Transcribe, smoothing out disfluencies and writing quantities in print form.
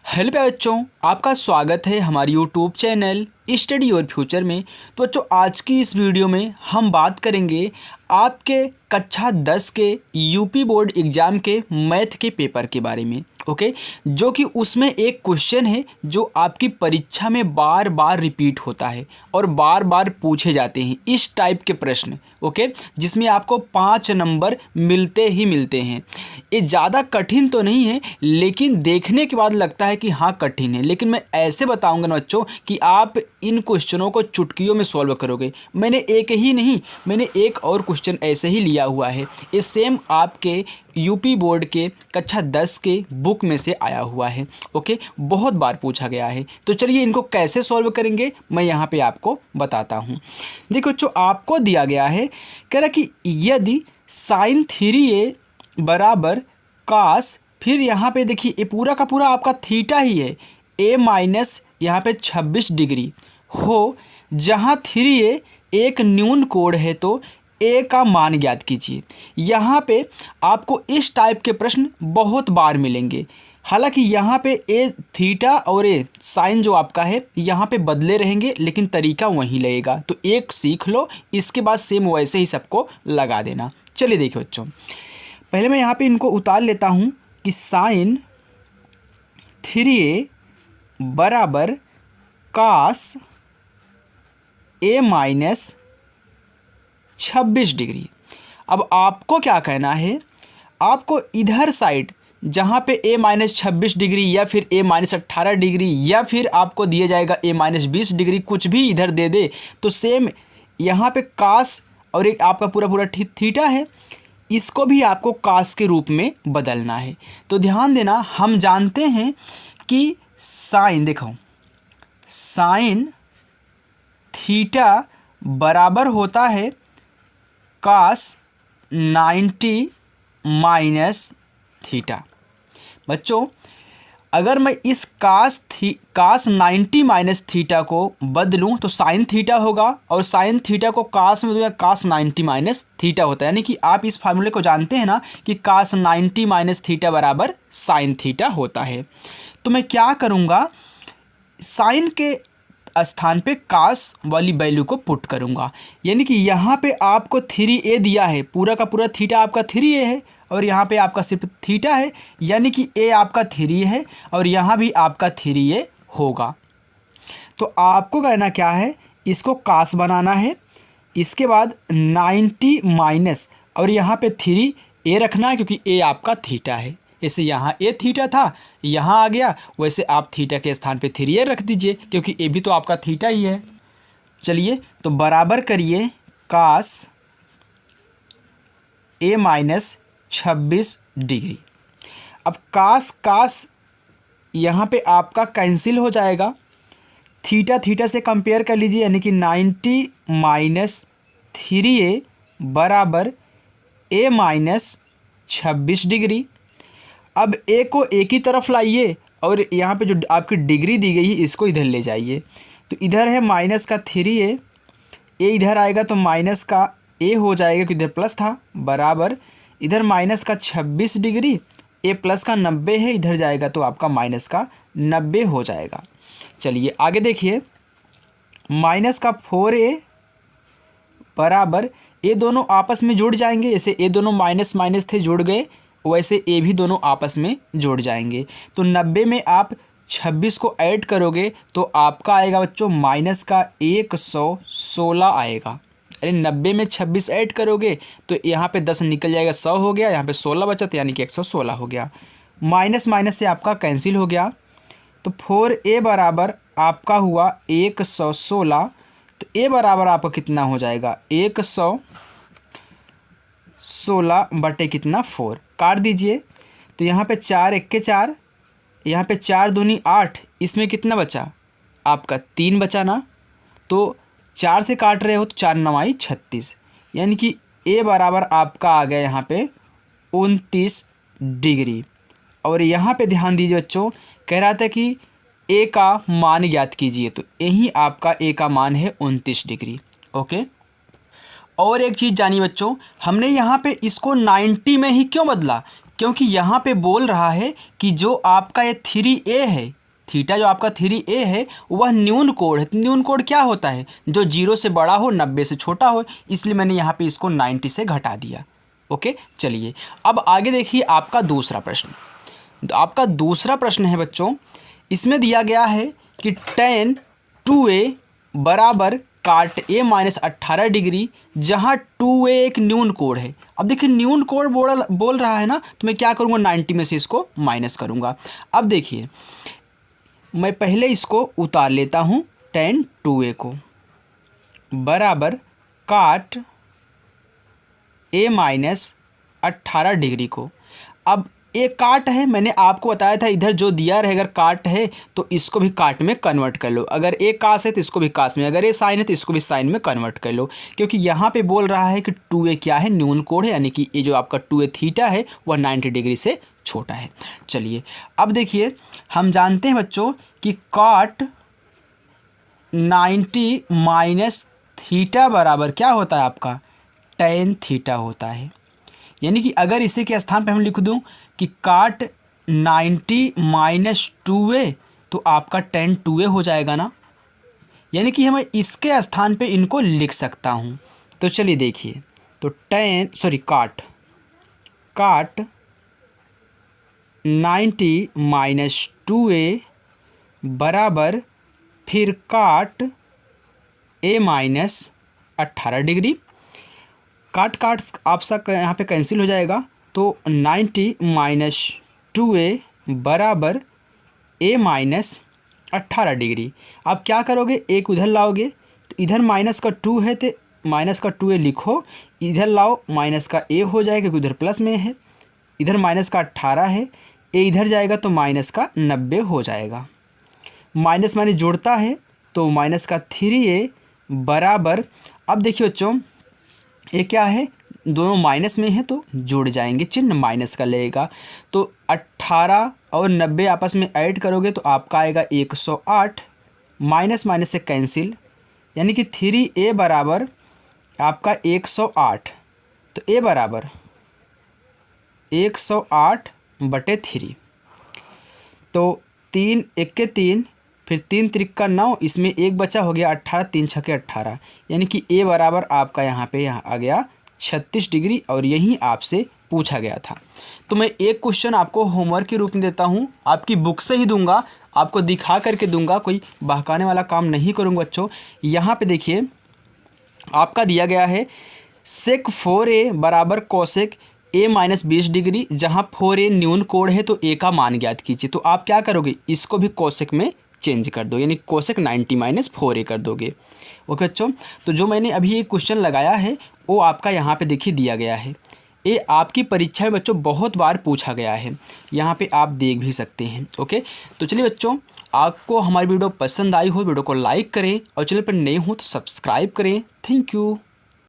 Hello प्यारे बच्चों, आपका स्वागत है हमारे YouTube channel study your future में। तो बच्चों, आज की इस वीडियो में हम बात करेंगे आपके कक्षा 10 के यूपी बोर्ड एग्ज़ाम के मैथ के पेपर के बारे में। ओके, जो कि उसमें एक क्वेश्चन है जो आपकी परीक्षा में बार बार रिपीट होता है और बार बार पूछे जाते हैं इस टाइप के प्रश्न। ओके, जिसमें आपको 5 नंबर मिलते ही मिलते हैं। ये ज़्यादा कठिन तो नहीं है, लेकिन देखने के बाद लगता है कि हाँ कठिन है, लेकिन मैं ऐसे बताऊंगा ना बच्चों कि आप इन क्वेश्चनों को चुटकियों में सॉल्व करोगे। मैंने एक ही नहीं, मैंने एक और क्वेश्चन ऐसे ही लिया हुआ है। ये सेम आपके यूपी बोर्ड के कक्षा 10 के बुक में से आया हुआ है। ओके, बहुत बार पूछा गया है। तो चलिए इनको कैसे सॉल्व करेंगे मैं यहाँ पे आपको बताता हूँ। देखो बच्चों, आपको दिया गया है, कह रहा कि यदि sin 3a बराबर कास, फिर यहाँ पे देखिए ये पूरा का पूरा आपका थीटा ही है, a माइनस यहाँ पे 26 डिग्री हो, जहाँ 3a एक न्यून कोण है तो a का मान ज्ञात कीजिए। यहाँ पे आपको इस टाइप के प्रश्न बहुत बार मिलेंगे। हालांकि यहाँ पे ए थीटा और ए साइन जो आपका है यहाँ पे बदले रहेंगे, लेकिन तरीका वहीं लगेगा। तो एक सीख लो, इसके बाद सेम वैसे ही सबको लगा देना। चलिए देखिए बच्चों, पहले मैं यहाँ पे इनको उतार लेता हूँ कि साइन 3a बराबर कास a माइनस 26 डिग्री। अब आपको क्या कहना है, आपको इधर साइड जहाँ पे a माइनस 26 डिग्री या फिर a माइनस 18 डिग्री या फिर आपको दिया जाएगा a माइनस 20 डिग्री, कुछ भी इधर दे दे तो सेम यहाँ पे कास और एक आपका पूरा पूरा थीटा है, इसको भी आपको कास के रूप में बदलना है। तो ध्यान देना, हम जानते हैं कि साइन, देखो साइन थीटा बराबर होता है कास 90 माइनस थीटा। बच्चों, अगर मैं इस कास 90 माइनस थीटा को बदलूं तो साइन थीटा होगा, और साइन थीटा को कास में दूंगा कास 90 माइनस थीटा होता है। यानी कि आप इस फार्मूले को जानते हैं ना कि कास 90 माइनस थीटा बराबर साइन थीटा होता है। तो मैं क्या करूँगा, साइन के स्थान पे कास वाली वैल्यू को पुट करूँगा। यानी कि यहाँ पे आपको 3a दिया है, पूरा का पूरा थीटा आपका 3a है और यहाँ पे आपका सिर्फ थीटा है, यानी कि a आपका 3 है और यहाँ भी आपका 3a होगा। तो आपको कहना क्या है, इसको कास बनाना है, इसके बाद 90 माइनस और यहाँ पे 3a रखना है क्योंकि a आपका थीटा है। जैसे यहाँ a थीटा था, यहाँ आ गया, वैसे आप थीटा के स्थान पे 3a रख दीजिए क्योंकि a भी तो आपका थीटा ही है। चलिए तो बराबर करिए कास a माइनस 26 डिग्री। अब कास यहाँ पे आपका कैंसिल हो जाएगा, थीटा थीटा से कंपेयर कर लीजिए, यानी कि 90 माइनस 3a बराबर a माइनस 26 डिग्री। अब a को एक ही तरफ लाइए और यहाँ पे जो आपकी डिग्री दी गई है इसको इधर ले जाइए। तो इधर है माइनस का 3a, a इधर आएगा तो माइनस का a हो जाएगा क्योंकि इधर प्लस था, बराबर इधर माइनस का 26 डिग्री, a प्लस का 90 है, इधर जाएगा तो आपका माइनस का 90 हो जाएगा। चलिए आगे देखिए, माइनस का 4a बराबर, ये दोनों आपस में जुड़ जाएंगे, जैसे ये दोनों माइनस माइनस थे जुड़ गए, वैसे ए भी दोनों आपस में जुड़ जाएंगे। तो 90 में आप 26 को ऐड करोगे तो आपका आएगा बच्चों माइनस का 116 आएगा। अरे 90 में 26 ऐड करोगे तो यहाँ पे 10 निकल जाएगा, 100 हो गया, यहाँ पे 16 बचा तो यानी कि 116 हो गया। माइनस माइनस से आपका कैंसिल हो गया, तो 4a बराबर आपका हुआ 116। तो a बराबर आपका कितना हो जाएगा, 116 बटे कितना 4, काट दीजिए। तो यहाँ पे 4 1 के 4, यहाँ पे 4 दूनी 8, इसमें कितना बचा आपका 3 बचा ना, तो 4 से काट रहे हो तो 4 9 36, यानी कि a बराबर आपका आ गया यहाँ पे 29 डिग्री। और यहाँ पे ध्यान दीजिए बच्चों, कह रहा था कि a का मान ज्ञात कीजिए, तो यही आपका a का मान है 29 डिग्री। ओके, और एक चीज़ जानिए बच्चों, हमने यहाँ पे इसको 90 में ही क्यों बदला, क्योंकि यहाँ पे बोल रहा है कि जो आपका ये 3a है, थीटा जो आपका 3a है वह न्यून कोण है। न्यून कोण क्या होता है? जो 0 से बड़ा हो, 90 से छोटा हो, इसलिए मैंने यहाँ पे इसको 90 से घटा दिया। ओके, चलिए अब आगे देखिए आपका दूसरा प्रश्न। तो आपका दूसरा प्रश्न है बच्चों, इसमें दिया गया है कि tan 2a बराबर काट a माइनस 18 डिग्री, जहाँ 2a एक न्यून कोण है। अब देखिए न्यून कोण बोल रहा है ना, तो मैं क्या करूँगा, 90 में से इसको माइनस करूँगा। अब देखिए मैं पहले इसको उतार लेता हूँ, tan 2a को बराबर काट a माइनस 18 डिग्री को। अब एक काट है, मैंने आपको बताया था इधर जो दिया रहे अगर काट है तो इसको भी काट में कन्वर्ट कर लो, अगर एक कास है तो इसको भी कास में, अगर ये साइन है तो इसको भी साइन में कन्वर्ट कर लो, क्योंकि यहाँ पे बोल रहा है कि 2a क्या है, न्यून कोण है, यानी कि ये जो आपका 2a थीटा है वह 90 डिग्री से छोटा है। चलिए अब देखिए हम जानते हैं बच्चों कि काट 90 माइनस थीटा बराबर क्या होता है आपका, tan थीटा होता है। यानी कि अगर इसे के स्थान पे हम लिख दूं कि काट 90 माइनस 2a तो आपका tan 2a हो जाएगा ना, यानी कि मैं इसके स्थान पे इनको लिख सकता हूं। तो चलिए देखिए, तो काट 90 माइनस 2a बराबर फिर काट a माइनस 18 डिग्री। काट आपसा यहाँ पे कैंसिल हो जाएगा, तो 90 माइनस 2a बराबर a माइनस 18 डिग्री। आप क्या करोगे, एक उधर लाओगे तो इधर माइनस का 2 है तो माइनस का 2a लिखो, इधर लाओ माइनस का a हो जाएगा क्योंकि उधर प्लस में है, इधर माइनस का 18 है, a इधर जाएगा तो माइनस का 90 हो जाएगा। माइनस माइनस जोड़ता है तो माइनस का 3a बराबर, अब देखिए बच्चों ये क्या है, दोनों माइनस में है तो जुड़ जाएंगे, चिन्ह माइनस का लगेगा। तो 18 और 90 आपस में ऐड करोगे तो आपका आएगा 108, माइनस माइनस से कैंसिल, यानी कि 3a बराबर आपका 108। तो a बराबर 108/3। तो 3 1 के 3, फिर 3 त्रिक का 9, इसमें एक बचा हो गया 18, 3 छके 18, यानी कि a बराबर आपका यहाँ आ गया 36 डिग्री, और यही आपसे पूछा गया था। तो मैं एक क्वेश्चन आपको होमवर्क के रूप में देता हूँ, आपकी बुक से ही दूंगा, आपको दिखा करके दूंगा, कोई बहकाने वाला काम नहीं करूँगा बच्चों। यहाँ पे देखिए आपका दिया गया है सेक 4a बराबर कोसेक a माइनस 20 डिग्री, जहाँ 4a न्यून कोण है तो a का मान ज्ञात कीजिए। तो आप क्या करोगे, इसको भी कोसेक में चेंज कर दो, यानी कोसेक 90 माइनस 4a कर दोगे। ओके बच्चों, तो जो मैंने अभी ये क्वेश्चन लगाया है वो आपका यहाँ पे देखिए दिया गया है। ये आपकी परीक्षा में बच्चों बहुत बार पूछा गया है, यहाँ पे आप देख भी सकते हैं। ओके, तो चलिए बच्चों, आपको हमारी वीडियो पसंद आई हो वीडियो को लाइक करें, और चैनल पर नए हो तो सब्सक्राइब करें। Thank you.